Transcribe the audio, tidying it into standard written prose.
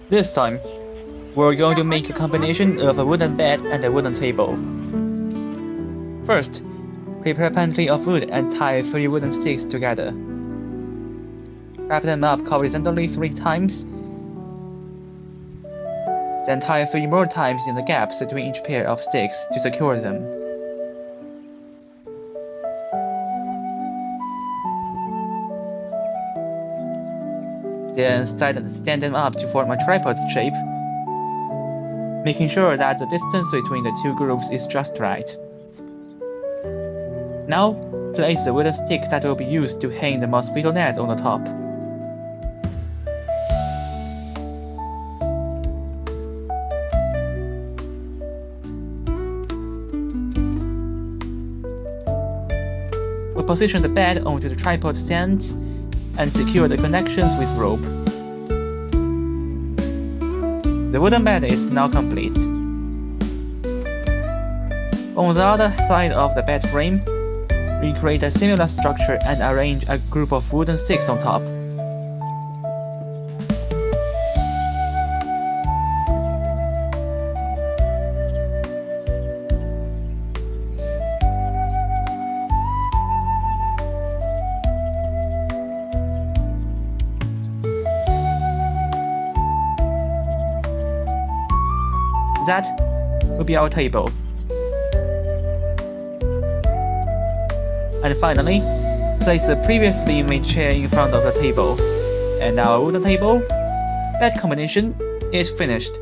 This time, we're going to make a combination of a wooden bed and a wooden table. First, prepare plenty of wood and tie 3 wooden sticks together. Wrap them up horizontally 3 times, then tie 3 more times in the gaps between each pair of sticks to secure them. Then stand them up to form a tripod shape, making sure that the distance between the 2 groups is just right. Now, place the wooden stick that will be used to hang the mosquito net on the top. We'll position the bed onto the tripod stands and secure the connections with rope. The wooden bed is now complete. On the other side of the bed frame, recreate a similar structure and arrange a group of wooden sticks on top. That will be our table. And finally, place the previously made chair in front of the table, and our wooden table bed combination is finished.